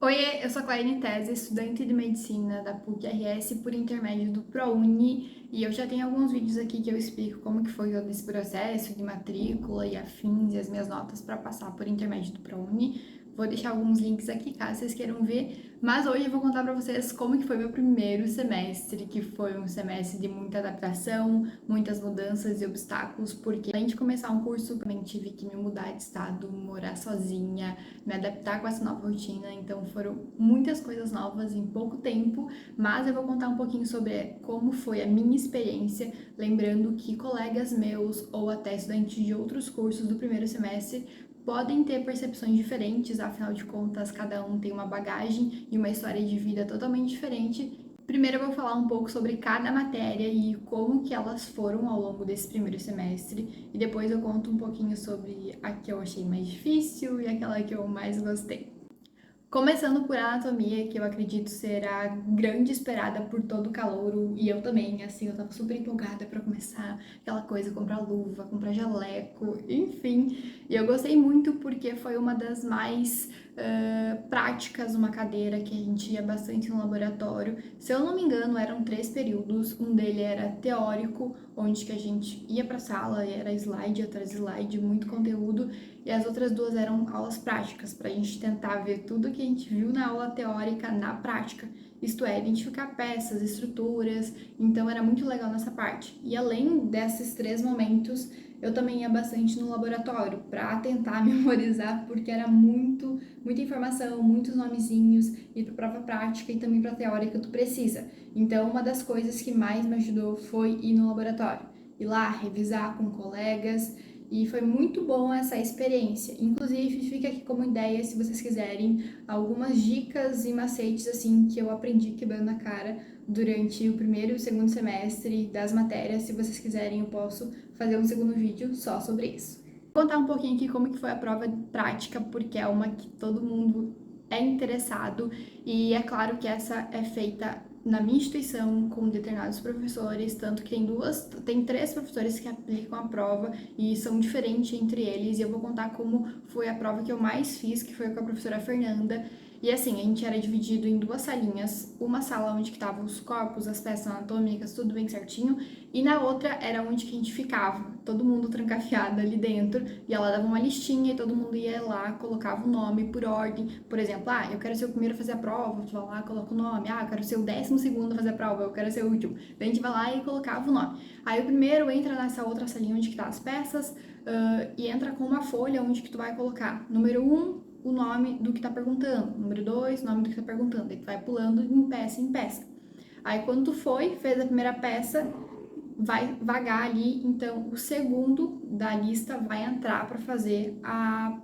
Oiê, eu sou a Claine Tese, estudante de medicina da PUC-RS por intermédio do ProUni, e eu já tenho alguns vídeos aqui que eu explico como que foi todo esse processo de matrícula e afins e as minhas notas para passar por intermédio do ProUni. Vou deixar alguns links aqui caso vocês queiram ver, mas hoje eu vou contar para vocês como que foi meu primeiro semestre, que foi um semestre de muita adaptação, muitas mudanças e obstáculos, porque além de começar um curso, também tive que me mudar de estado, morar sozinha, me adaptar com essa nova rotina, então foram muitas coisas novas em pouco tempo, mas eu vou contar um pouquinho sobre como foi a minha experiência, lembrando que colegas meus ou até estudantes de outros cursos do primeiro semestre podem ter percepções diferentes, afinal de contas, cada um tem uma bagagem e uma história de vida totalmente diferente. Primeiro eu vou falar um pouco sobre cada matéria e como que elas foram ao longo desse primeiro semestre, e depois eu conto um pouquinho sobre a que eu achei mais difícil e aquela que eu mais gostei. Começando por anatomia, que eu acredito ser a grande esperada por todo calouro, e eu também, assim, eu tava super empolgada pra começar aquela coisa, comprar luva, comprar jaleco, enfim. E eu gostei muito porque foi uma das mais práticas, uma cadeira que a gente ia bastante no laboratório. Se eu não me engano, eram 3 períodos, um dele era teórico, onde que a gente ia pra sala, e era slide atrás de slide, muito conteúdo, e as outras 2 eram aulas práticas, para a gente tentar ver tudo que a gente viu na aula teórica na prática, isto é, identificar peças, estruturas, então era muito legal nessa parte. E além desses 3 momentos, eu também ia bastante no laboratório para tentar memorizar, porque era muita informação, muitos nomezinhos, e para prova prática e também para teórica tu precisa. Então, uma das coisas que mais me ajudou foi ir no laboratório, ir lá revisar com colegas, e foi muito bom essa experiência. Inclusive, fica aqui como ideia, se vocês quiserem, algumas dicas e macetes assim que eu aprendi quebrando a cara durante o primeiro e o segundo semestre das matérias. Se vocês quiserem, eu posso fazer um segundo vídeo só sobre isso. Vou contar um pouquinho aqui como que foi a prova prática, porque é uma que todo mundo é interessado, e é claro que essa é feita na minha instituição com determinados professores, tanto que tem 3 professores que aplicam a prova e são diferentes entre eles, e eu vou contar como foi a prova que eu mais fiz, que foi com a professora Fernanda. E assim, a gente era dividido em 2 salinhas, uma sala onde estavam os corpos, as peças anatômicas, tudo bem certinho, e na outra era onde que a gente ficava, todo mundo trancafiado ali dentro, e ela dava uma listinha e todo mundo ia lá, colocava o nome por ordem, por exemplo, eu quero ser o primeiro a fazer a prova, tu vai lá, coloca o nome, eu quero ser o 12º a fazer a prova, eu quero ser o último, daí a gente vai lá e colocava o nome. Aí o primeiro entra nessa outra salinha onde que tá as peças, e entra com uma folha onde que tu vai colocar número 1, o nome do que tá perguntando, número 2, o nome do que tá perguntando, aí tu vai pulando em peça em peça. Aí quando tu fez a primeira peça, vai vagar ali, então o segundo da lista vai entrar para fazer a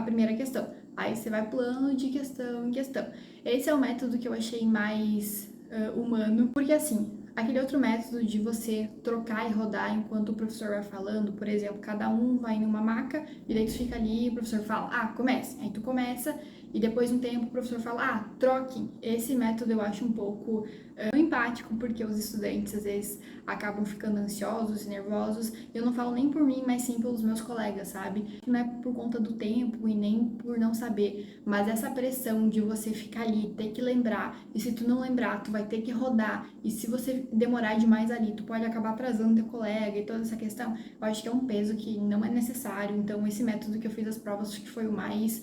primeira questão. Aí você vai pulando de questão em questão. Esse é o método que eu achei mais humano, porque assim, aquele outro método de você trocar e rodar enquanto o professor vai falando, por exemplo, cada um vai em uma maca e daí tu fica ali e o professor fala, comece. Aí tu começa e depois de um tempo o professor fala, troquem. Esse método eu acho um pouco empático, porque os estudantes às vezes acabam ficando ansiosos e nervosos. Eu não falo nem por mim, mas sim pelos meus colegas, sabe? Não é por conta do tempo e nem por não saber, mas essa pressão de você ficar ali, ter que lembrar, e se tu não lembrar, tu vai ter que rodar, e se você demorar demais ali, tu pode acabar atrasando teu colega e toda essa questão. Eu acho que é um peso que não é necessário, então esse método que eu fiz as provas acho que foi o mais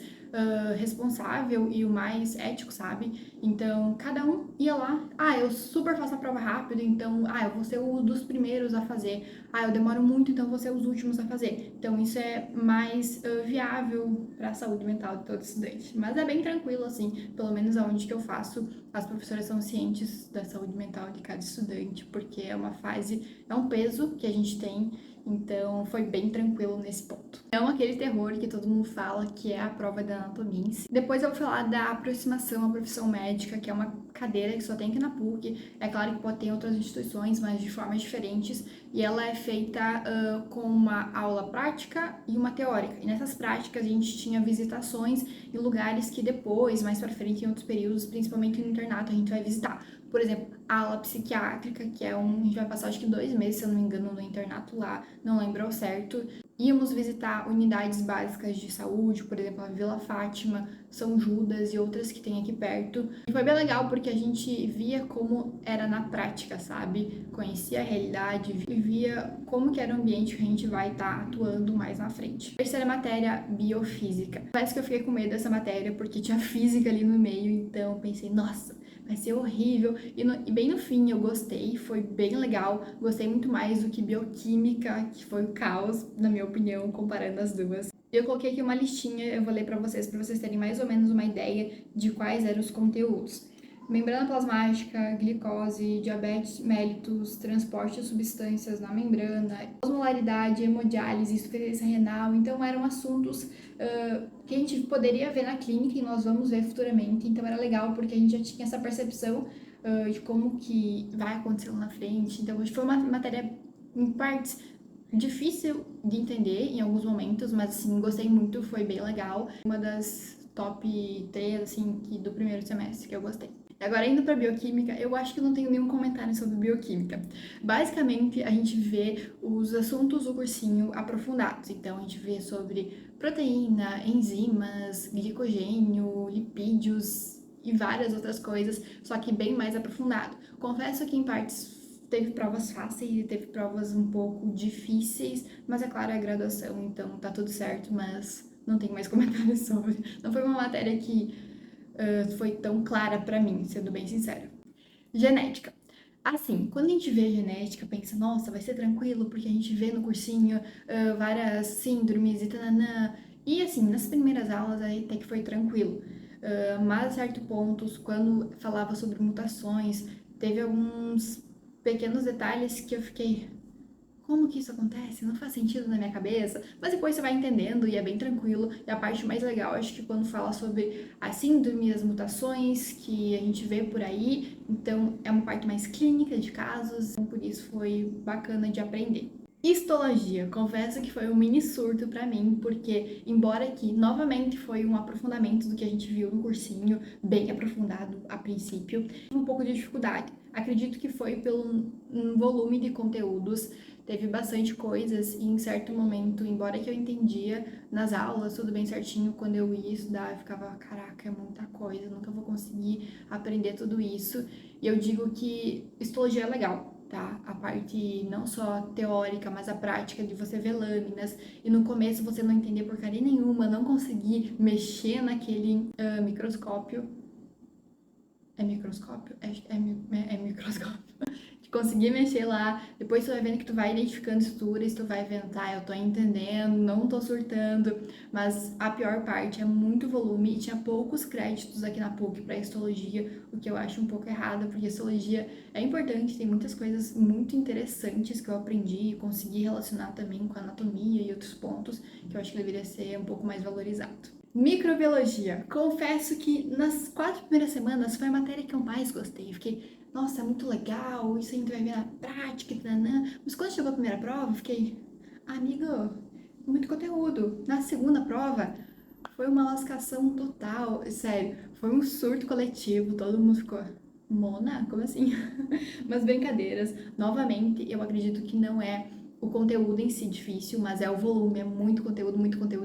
responsável e o mais ético, sabe? Então, cada um ia lá, eu super faço a prova rápido, então, eu vou ser um dos primeiros a fazer. Eu demoro muito, então vou ser os últimos a fazer. Então, isso é mais viável para a saúde mental de todo estudante. Mas é bem tranquilo, assim, pelo menos aonde que eu faço, as professoras são cientes da saúde mental de cada estudante, porque é uma fase, é um peso que a gente tem, então foi bem tranquilo nesse ponto. Não aquele terror que todo mundo fala, que é a prova da anatomia em si. Depois eu vou falar da aproximação à profissão médica, que é uma cadeira que só tem aqui na PUC. É claro que pode ter em outras instituições, mas de formas diferentes. E ela é feita com uma aula prática e uma teórica. E nessas práticas a gente tinha visitações em lugares que depois, mais pra frente, em outros períodos, principalmente no internato, a gente vai visitar. Por exemplo, a aula psiquiátrica, que a gente vai passar acho que 2 meses, se eu não me engano, no internato lá, não lembro ao certo. Íamos visitar unidades básicas de saúde, por exemplo, a Vila Fátima, São Judas e outras que tem aqui perto. E foi bem legal porque a gente via como era na prática, sabe? Conhecia a realidade e via como que era o ambiente que a gente vai estar atuando mais na frente. Terceira matéria, biofísica. Parece que eu fiquei com medo dessa matéria porque tinha física ali no meio, então pensei, nossa, vai ser horrível. E bem no fim eu gostei, foi bem legal. Gostei muito mais do que bioquímica, que foi o caos, na minha opinião, comparando as duas. Eu coloquei aqui uma listinha, eu vou ler para vocês terem mais ou menos uma ideia de quais eram os conteúdos. Membrana plasmática, glicose, diabetes mellitus, transporte de substâncias na membrana, osmolaridade, hemodiálise, insuficiência renal. Então eram assuntos que a gente poderia ver na clínica e nós vamos ver futuramente. Então era legal porque a gente já tinha essa percepção de como que vai acontecer lá na frente. Então foi uma matéria em partes difícil de entender em alguns momentos, mas assim, gostei muito, foi bem legal. Uma das top 3, assim, do primeiro semestre que eu gostei. Agora, indo para bioquímica, eu acho que não tenho nenhum comentário sobre bioquímica. Basicamente, a gente vê os assuntos do cursinho aprofundados. Então, a gente vê sobre proteína, enzimas, glicogênio, lipídios e várias outras coisas, só que bem mais aprofundado. Confesso que em partes teve provas fáceis e teve provas um pouco difíceis, mas é claro, é graduação, então tá tudo certo, mas não tem mais comentários sobre. Não foi uma matéria que foi tão clara pra mim, sendo bem sincera. Genética. Assim, quando a gente vê a genética, pensa, nossa, vai ser tranquilo, porque a gente vê no cursinho várias síndromes e tananã. E assim, nas primeiras aulas aí até que foi tranquilo. Mas a certos pontos, quando falava sobre mutações, teve alguns pequenos detalhes que eu fiquei, como que isso acontece? Não faz sentido na minha cabeça. Mas depois você vai entendendo e é bem tranquilo. E a parte mais legal, acho que quando fala sobre a síndrome, as mutações que a gente vê por aí, então é uma parte mais clínica de casos, então por isso foi bacana de aprender. Histologia, confesso que foi um mini surto pra mim, porque embora aqui novamente foi um aprofundamento do que a gente viu no cursinho, bem aprofundado a princípio, um pouco de dificuldade. Acredito que foi pelo volume de conteúdos, teve bastante coisas e em certo momento, embora que eu entendia nas aulas tudo bem certinho, quando eu ia estudar eu ficava, caraca, é muita coisa, nunca vou conseguir aprender tudo isso. E eu digo que histologia é legal, tá? A parte não só teórica, mas a prática de você ver lâminas e no começo você não entender porcaria nenhuma, não conseguir mexer naquele microscópio. É microscópio? É microscópio. De conseguir mexer lá, depois tu vai vendo que tu vai identificando estruturas, tu vai vendo, tá, eu tô entendendo, não tô surtando, mas a pior parte é muito volume e tinha poucos créditos aqui na PUC pra histologia, o que eu acho um pouco errado, porque histologia é importante, tem muitas coisas muito interessantes que eu aprendi e consegui relacionar também com a anatomia e outros pontos que eu acho que deveria ser um pouco mais valorizado. Microbiologia. Confesso que nas 4 primeiras semanas foi a matéria que eu mais gostei. Fiquei, nossa, é muito legal, isso a gente vai ver na prática, tanã. Mas quando chegou a primeira prova, eu fiquei, amigo, muito conteúdo. Na segunda prova, foi uma lascação total. Sério, foi um surto coletivo, todo mundo ficou, Mona? Como assim? Mas brincadeiras, novamente, eu acredito que não é o conteúdo em si difícil, mas é o volume, é muito conteúdo,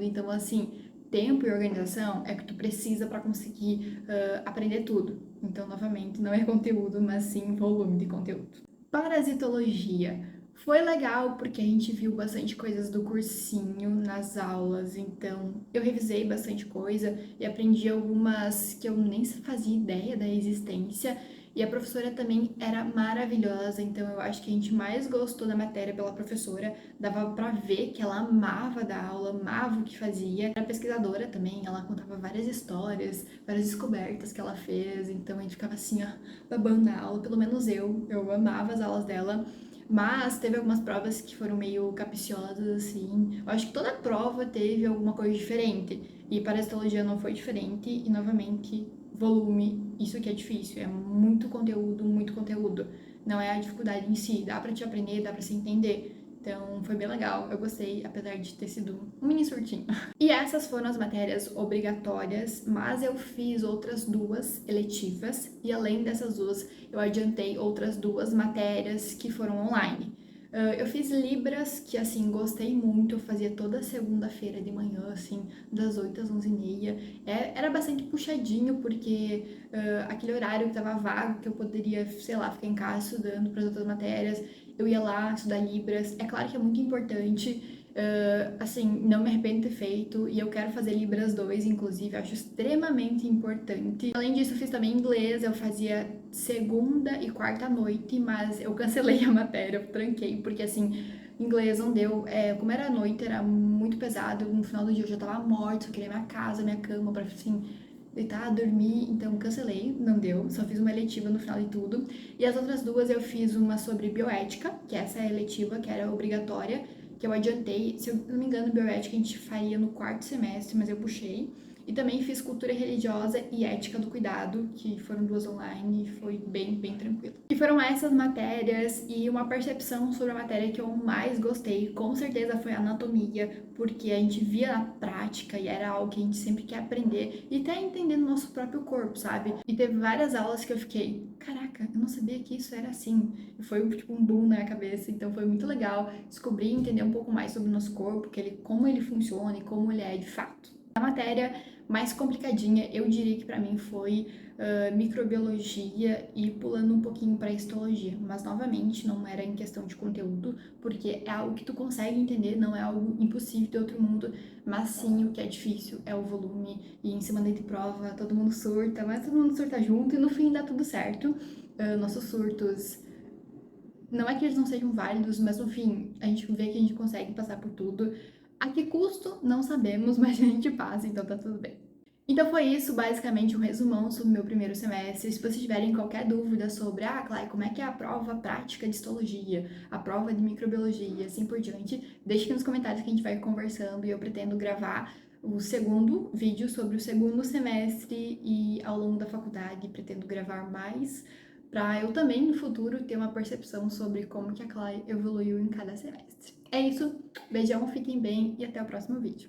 então assim, tempo e organização é o que tu precisa para conseguir aprender tudo. Então, novamente, não é conteúdo, mas sim volume de conteúdo. Parasitologia. Foi legal porque a gente viu bastante coisas do cursinho nas aulas, então eu revisei bastante coisa e aprendi algumas que eu nem fazia ideia da existência. E a professora também era maravilhosa, então eu acho que a gente mais gostou da matéria pela professora, dava pra ver que ela amava dar aula, amava o que fazia. Era pesquisadora também, ela contava várias histórias, várias descobertas que ela fez, então a gente ficava assim, ó, babando na aula, pelo menos eu amava as aulas dela. Mas teve algumas provas que foram meio capciosas, assim. Eu acho que toda prova teve alguma coisa diferente. E para a histologia não foi diferente. E, novamente, volume, isso que é difícil. É muito conteúdo, muito conteúdo. Não é a dificuldade em si. Dá pra te aprender, dá pra se entender. Então, foi bem legal. Eu gostei, apesar de ter sido um mini surtinho. E essas foram as matérias obrigatórias, mas eu fiz outras duas eletivas. E além dessas duas, eu adiantei outras duas matérias que foram online. Eu fiz Libras, que assim, gostei muito, eu fazia toda segunda-feira de manhã, assim, das 8 às 11h30. Era bastante puxadinho, porque aquele horário que tava vago, que eu poderia, sei lá, ficar em casa estudando para as outras matérias, eu ia lá estudar Libras. É claro que é muito importante, assim, não me arrependo de ter feito, e eu quero fazer Libras 2, inclusive, acho extremamente importante. Além disso, eu fiz também inglês, eu fazia segunda e quarta à noite, mas eu cancelei a matéria, eu tranquei, porque assim, inglês não deu. Como era à noite, era muito pesado, no final do dia eu já tava morta, só queria minha casa, minha cama, pra assim, deitar, dormir, então cancelei, não deu, só fiz uma eletiva no final de tudo. E as outras duas eu fiz uma sobre bioética, que essa é a eletiva, que era obrigatória, que eu adiantei. Se eu não me engano, bioética a gente faria no quarto semestre, mas eu puxei. E também fiz cultura religiosa e ética do cuidado, que foram duas online e foi bem tranquilo. E foram essas matérias e uma percepção sobre a matéria que eu mais gostei, com certeza foi a anatomia, porque a gente via na prática e era algo que a gente sempre quer aprender e até entender no nosso próprio corpo, sabe? E teve várias aulas que eu fiquei, caraca, eu não sabia que isso era assim. E foi tipo um boom na minha cabeça, então foi muito legal descobrir e entender um pouco mais sobre o nosso corpo, como ele funciona e como ele é de fato. A matéria mais complicadinha, eu diria que pra mim foi microbiologia e pulando um pouquinho para histologia, mas novamente não era em questão de conteúdo, porque é algo que tu consegue entender, não é algo impossível de outro mundo, mas sim o que é difícil é o volume e em semana de prova todo mundo surta, mas todo mundo surta junto e no fim dá tudo certo. Nossos surtos, não é que eles não sejam válidos, mas no fim a gente vê que a gente consegue passar por tudo. A que custo? Não sabemos, mas a gente passa, então tá tudo bem. Então foi isso, basicamente um resumão sobre o meu primeiro semestre. Se vocês tiverem qualquer dúvida sobre, Clara, como é que é a prova prática de histologia, a prova de microbiologia e assim por diante, deixe aqui nos comentários que a gente vai conversando e eu pretendo gravar o segundo vídeo sobre o segundo semestre e ao longo da faculdade pretendo gravar mais para eu também no futuro ter uma percepção sobre como que a Clara evoluiu em cada semestre. É isso, beijão, fiquem bem e até o próximo vídeo.